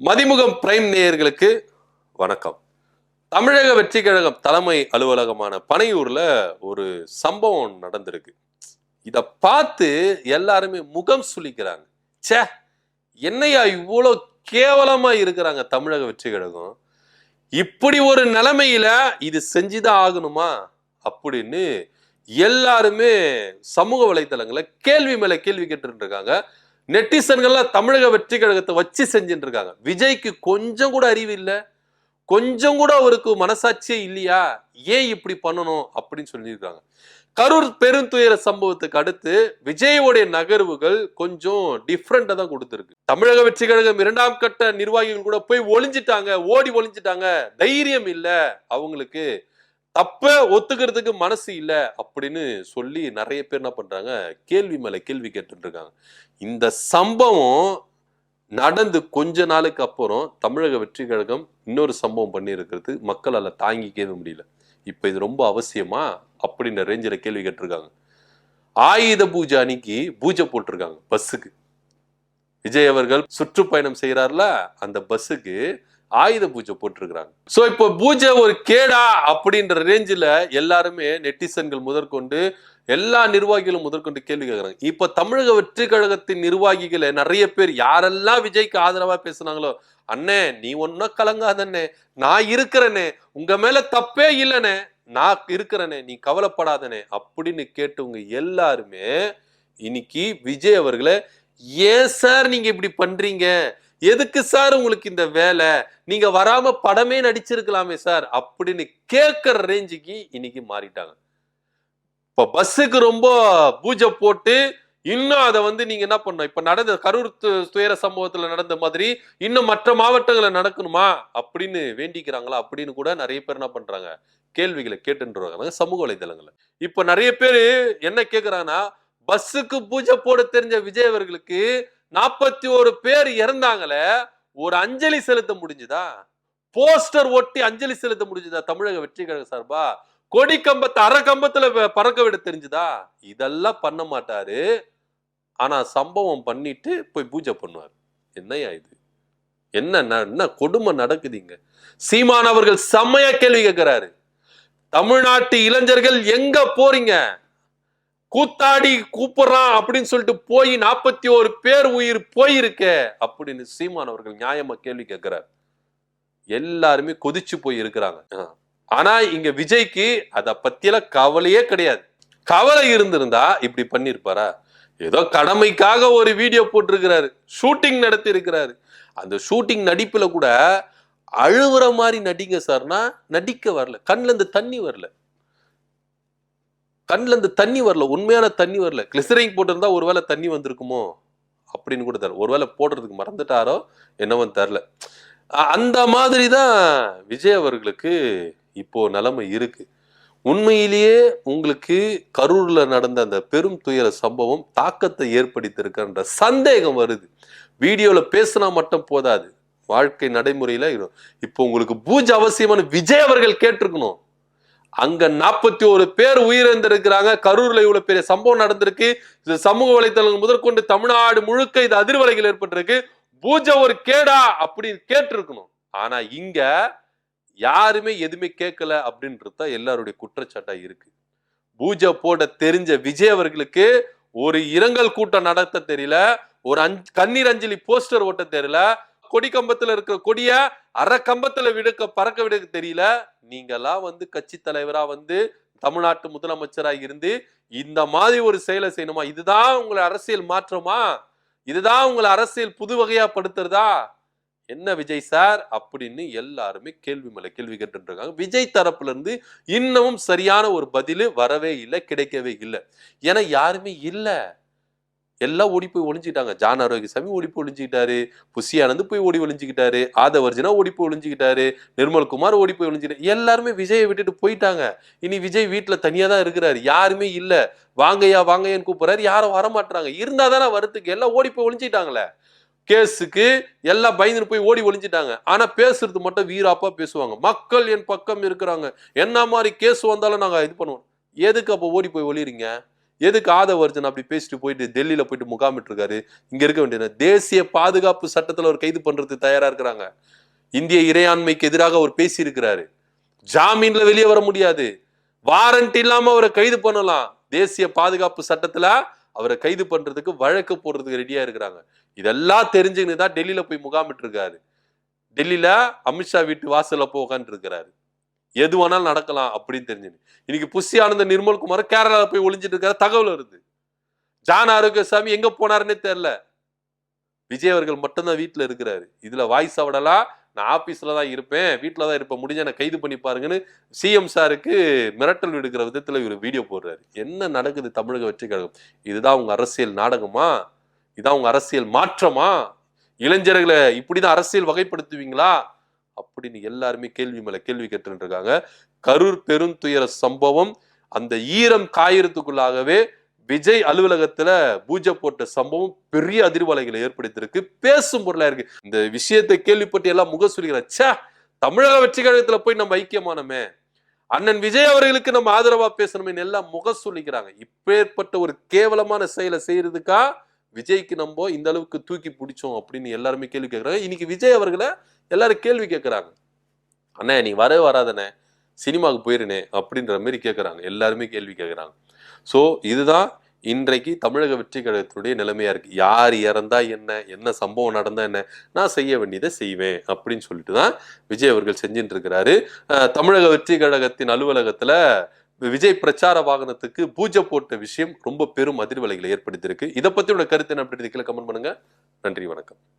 Mathimugam prime நேயர்களுக்கு வணக்கம். தமிழக வெற்றி கழகம் தலைமை அலுவலகமான பனையூர்ல ஒரு சம்பவம் நடந்திருக்கு. இத பார்த்து எல்லாருமே முகம் சுளிக்கிறாங்க. ச்சே, என்னையா இவ்வளோ கேவலமா இருக்கிறாங்க தமிழக வெற்றி கழகம். இப்படி ஒரு நிலைமையில இது செஞ்சுதான் ஆகணுமா அப்படின்னு எல்லாருமே சமூக வலைதளங்களை கேள்வி மேல கேள்வி கேட்டு இருக்காங்க. நெட்டிசன்கள்லாம் தமிழக வெற்றி கழகத்தை வச்சு செஞ்சுட்டு இருக்காங்க. விஜய்க்கு கொஞ்சம் கூட அறிவு இல்லை, கொஞ்சம் கூட அவருக்கு மனசாட்சியே இல்லையா, ஏன் இப்படி பண்ணணும் அப்படின்னு சொல்லியிருக்காங்க. கரூர் பெருந்துயர சம்பவத்துக்கு அடுத்து விஜயோடைய நகர்வுகள் கொஞ்சம் டிஃப்ரெண்டா தான் கொடுத்திருக்கு. தமிழக வெற்றி கழகம் இரண்டாம் கட்ட நிர்வாகிகள் கூட போய் ஒளிஞ்சிட்டாங்க, ஓடி ஒளிஞ்சிட்டாங்க, தைரியம் இல்ல அவங்களுக்கு, தப்ப ஒத்துக்கிறதுக்கு மனசு இல்ல அப்படின்னு சொல்லி நிறைய பேர் என்ன பண்றாங்க, கேள்வி மேல கேள்வி கேட்டு இருக்காங்க. இந்த சம்பவம் நடந்து கொஞ்ச நாளுக்கு அப்புறம் தமிழக வெற்றி கழகம் இன்னொரு சம்பவம் பண்ணி இருக்கிறது மக்களால தாங்கிக்கவே முடியல. இப்ப இது ரொம்ப அவசியமா அப்படின்ற ரேஞ்சில கேள்வி கேட்டிருக்காங்க. ஆயுத பூஜை அன்னைக்கு பூஜை போட்டிருக்காங்க பஸ்ஸுக்கு. விஜய் அவர்கள் சுற்றுப்பயணம் செய்யறாருல, அந்த பஸ்ஸுக்கு ஆயுத பூஜை போட்டிருக்கிறாங்க. சோ இப்போ பூஜை ஒரு கேடா அப்படின்ற ரேஞ்சில எல்லாருமே நெட்டிசன்கள் முதற்கொண்டு எல்லா நிர்வாகிகளும் முதற்கொண்டு கேள்வி கேட்கிறாங்க. இப்ப தமிழக வெற்றி கழகத்தின் நிர்வாகிகளை நிறைய பேர் யாரெல்லாம் விஜய்க்கு ஆதரவா பேசுனாங்களோ, அண்ணே நீ ஒன்னும் கலங்காதண்ணே, நான் இருக்கிறனே, உங்க மேல தப்பே இல்லைண்ணே, நான் இருக்கிறனே, நீ கவலைப்படாதனே அப்படின்னு கேட்டவங்க எல்லாருமே இன்னைக்கு விஜய் அவர்களை, ஏன் சார் நீங்க இப்படி பண்றீங்க, எதுக்கு சார் உங்களுக்கு இந்த வேலை, நீங்க வராம படமே நடிச்சிருக்கலாமே சார் அப்படின்னு கேட்கிற ரேஞ்சுக்கு இன்னைக்கு மாறிட்டாங்க. இப்ப பஸ்ஸுக்கு ரொம்ப பூஜை போட்டு இன்னும் அதை நீங்க என்ன பண்ணணும், இப்ப நடந்த கரூர் துயர சம்பவத்துல நடந்த மாதிரி இன்னும் மற்ற மாவட்டங்களை நடக்கணுமா அப்படின்னு வேண்டிக்கிறாங்களா அப்படின்னு கூட நிறைய பேர் என்ன பண்றாங்க, கேள்விகளை கேட்டுருக்காங்க சமூக வலைதளங்கள்ல. இப்ப நிறைய பேரு என்ன கேக்குறாங்கன்னா, பஸ்ஸுக்கு பூஜை போட தெரிஞ்ச விஜய் அவர்களுக்கு 41 பேர் இறந்தாங்களே, ஒரு அஞ்சலி செலுத்த முடிஞ்சுதா, போஸ்டர் ஒட்டி அஞ்சலி செலுத்த முடிஞ்சுதா தமிழக வெற்றி கழக சார்பா, கொடி கம்பத்தை அரை கம்பத்துல பறக்க விட தெரிஞ்சுதா, இதெல்லாம் பண்ண மாட்டாரு. ஆனா சம்பவம் பண்ணிட்டு போய் பூஜை பண்ணுவார். என்னையா இது, என்ன கொடுமை நடக்குதுங்க. சீமான் அவர்கள் செம்மையா கேள்வி கேட்கிறாரு, தமிழ்நாட்டு இளைஞர்கள் எங்க போறீங்க, கூத்தாடி கூப்பிடுறான் அப்படின்னு சொல்லிட்டு போய் 41 பேர் உயிர் போயிருக்க அப்படின்னு சீமான் அவர்கள் நியாயமா கேள்வி கேட்கிறார். எல்லாருமே கொதிச்சு போய் இருக்கிறாங்க. ஆனா இங்க விஜய்க்கு அத பத்தியெல்லாம் கவலையே கிடையாது. கவலை இருந்திருந்தா இப்படி பண்ணிருப்பாரா? ஏதோ கடமைக்காக ஒரு வீடியோ போட்டிருக்கிறாரு, ஷூட்டிங் நடத்தி இருக்கிறாரு. அந்த ஷூட்டிங் நடிப்புல கூட அழுவுற மாதிரி நடிங்க சார்னா நடிக்க வரல, கண்ணுல இருந்து தண்ணி வரல, கண்ணுல இருந்து தண்ணி வரல, உண்மையான தண்ணி வரல. கிளிசரிங் போட்டிருந்தா ஒருவேளை தண்ணி வந்திருக்குமோ அப்படின்னு கூட தெரியல, ஒருவேளை போடுறதுக்கு மறந்துட்டாரோ என்னவோ தெரியல. அந்த மாதிரி தான் விஜய் அவர்களுக்கு இப்போ நிலைமை இருக்கு. உண்மையிலேயே உங்களுக்கு கரூர்ல நடந்த அந்த பெரும் துயர சம்பவம் தாக்கத்தை ஏற்படுத்தியிருக்கின்ற சந்தேகம் வருது. வீடியோல பேசினா மட்டும் போதாது, வாழ்க்கை நடைமுறையில இப்போ உங்களுக்கு பூஜை அவசியமான விஜய் அவர்கள் கேட்டிருக்கணும். அங்க 41 பேர் உயிரிழந்திருக்கிறாங்க, கரூர்ல இவ்வளவு பெரிய சம்பவம் நடந்திருக்கு, இது சமூக வலைதளங்கள் முதற்கொண்டு தமிழ்நாடு முழுக்க இது அதிர்வலைகள் ஏற்பட்டிருக்கு, பூஜை ஒரு கேடா அப்படின்னு கேட்டிருக்கணும். ஆனா இங்க யாருமே எதுவுமே கேட்கல அப்படின்றது எல்லாருடைய குற்றச்சாட்டா இருக்கு. பூஜை போட தெரிஞ்ச விஜய் அவர்களுக்கு ஒரு இரங்கல் கூட்டம் நடத்த தெரியல, ஒரு கண்ணீர் அஞ்சலி போஸ்டர் ஓட்ட தெரியல, கொடி கம்பத்துல இருக்கிற கொடிய அரை கம்பத்துல பறக்க விட தெரியல. நீங்கெல்லாம் கட்சி தலைவரா தமிழ்நாட்டு முதலமைச்சரா இருந்து இந்த மாதிரி ஒரு செயலை செய்யணுமா? இதுதான் உங்களை அரசியல் மாற்றமா? இதுதான் உங்களை அரசியல் புது வகையா படுத்துறதா என்ன விஜய் சார் அப்படின்னு எல்லாருமே கேள்வி மேல கேள்வி கேட்டு இருக்காங்க. விஜய் தரப்புல இருந்து இன்னமும் சரியான ஒரு பதில் வரவே இல்லை, கிடைக்கவே இல்லை. ஏன்னா யாருமே இல்ல, எல்லாம் ஓடி போய் ஒளிஞ்சுக்கிட்டாங்க. ஜான் ஆரோக்கியசாமி ஓடி போய் ஒளிஞ்சுக்கிட்டாரு, புஷியானந்து போய் ஓடி ஒளிஞ்சுக்கிட்டாரு, ஆதவர்ஜனா ஓடி போய் ஒளிஞ்சுக்கிட்டாரு, நிர்மல்குமார் ஓடி போய் ஒளிஞ்சுக்கிட்டாரு, எல்லாருமே விஜயை விட்டுட்டு போயிட்டாங்க. இனி விஜய் வீட்டுல தனியா தான் இருக்கிறாரு, யாருமே இல்ல. வாங்கய்யா வாங்கய்யான்னு கூப்பிடுறாரு, யாரும் வரமாட்டாங்க. இருந்தா தானே வரத்துக்கு, எல்லாம் ஓடி போய் ஒளிஞ்சுக்கிட்டாங்களே, கேஸுக்கு எல்லாம் பயந்துட்டு போய் ஓடி ஒளிஞ்சிட்டாங்க. ஆனா பேசுறது மட்டும் வீராப்பா பேசுவாங்க. மக்கள் என் பக்கம் இருக்கிறாங்க, என்ன மாதிரி கேஸ் வந்தாலும் நாங்க இது பண்ணுவோம். எதுக்கு அப்ப ஓடி போய் ஒளிறீங்க? எதுக்கு ஆதவர்ஜன் அப்படி பேசிட்டு போயிட்டு டெல்லியில போயிட்டு முகாமிட்டு இருக்காரு? இங்க இருக்க வேண்டியது தேசிய பாதுகாப்பு சட்டத்துல அவர் கைது பண்றதுக்கு தயாரா இருக்கிறாங்க. இந்திய இறையாண்மைக்கு எதிராக அவர் பேசி இருக்கிறாரு. ஜாமீன்ல வெளியே வர முடியாது. வாரண்ட் இல்லாம அவரை கைது பண்ணலாம். தேசிய பாதுகாப்பு சட்டத்துல அவரை கைது பண்றதுக்கு வழக்கு போடுறதுக்கு ரெடியா இருக்கிறாங்க. இதெல்லாம் தெரிஞ்சுக்கிட்டு தான் டெல்லியில போய் முகாமிட்டு இருக்காரு. டெல்லியில அமித்ஷா வீட்டு வாசல்ல போய் உட்காந்துட்டு இருக்கிறாரு. எது வேணாலும் நடக்கலாம் அப்படின்னு தெரிஞ்சு. இன்னைக்கு புஷி ஆனந்த நிர்மல்குமார் கேரளால போய் ஒளிஞ்சிட்டு இருக்காரு தகவல் வருது. ஜான் ஆரோக்கியசாமி எங்க போனாருன்னே தெரியல. விஜய் அவர்கள் மட்டும்தான் வீட்டுல இருக்கிறாரு. இதுல வாய்ஸ் அவடலாம் நான் ஆபீஸ்ல தான் இருப்பேன், வீட்டுல தான் இருப்பேன், முடிஞ்ச என்ன கைது பண்ணி பாருங்கன்னு சிஎம் சாருக்கு மிரட்டல் விடுக்கிற விதத்துல இவர் வீடியோ போடுறாரு. என்ன நடக்குது தமிழக வெற்றி கழகம்? இதுதான் உங்க அரசியல் நாடகமா? இதான் உங்க அரசியல் மாற்றமா? இளைஞர்களை இப்படிதான் அரசியல் வகைப்படுத்துவீங்களா அப்படின்னு எல்லாருமே கேள்வி மேல கேள்வி கேட்டு இருக்காங்க. கரூர் பெருந்துயர சம்பவம் அந்த ஈரம் காயறதுக்குள்ளாகவே விஜய் அலுவலகத்துல பூஜை போட்ட சம்பவம் பெரிய அதிர்வலைகளை ஏற்படுத்தியிருக்கு, பேசும் பொருளா இருக்கு. இந்த விஷயத்தை கேள்விப்பட்டு எல்லாம் முகசுலிக்கிறாச்சா, தமிழக வெற்றி கழகத்துல போய் நம்ம ஐக்கியமானமே, அண்ணன் விஜய் அவர்களுக்கு நம்ம ஆதரவா பேசணுமே எல்லாம் முகசுலிக்கிறாங்க. இப்பேற்பட்ட ஒரு கேவலமான செயலை செய்யறதுக்கா விஜய்க்கு நம்ம இந்த அளவுக்கு தூக்கி பிடிச்சோம் அப்படின்னு எல்லாருமே கேள்வி கேட்கறாங்க. இன்னைக்கு விஜய் அவர்களை எல்லாரும் கேள்வி கேட்கறாங்க. அண்ணே நீ வராதனே, சினிமாவுக்கு போயிருனே அப்படின்ற மாதிரி கேட்கறாங்க. எல்லாருமே கேள்வி கேட்கறாங்க. ஸோ இதுதான் இன்றைக்கு தமிழக வெற்றி கழகத்தினுடைய நிலைமையா இருக்கு. யார் இறந்தா என்ன சம்பவம் நடந்தா என்ன, நான் செய்ய வேண்டியதை செய்வேன் அப்படின்னு சொல்லிட்டு தான் விஜய் அவர்கள் செஞ்சுட்டு இருக்கிறாரு. தமிழக வெற்றி கழகத்தின் அலுவலகத்துல விஜய் பிரச்சார வாகனத்துக்கு பூஜை போட்ட விஷயம் ரொம்ப பெரும் அதிர்வலைகளை ஏற்படுத்தியிருக்கு. இதை பத்தி உள்ள கருத்து என்ன அப்படி கமெண்ட் பண்ணுங்க. நன்றி, வணக்கம்.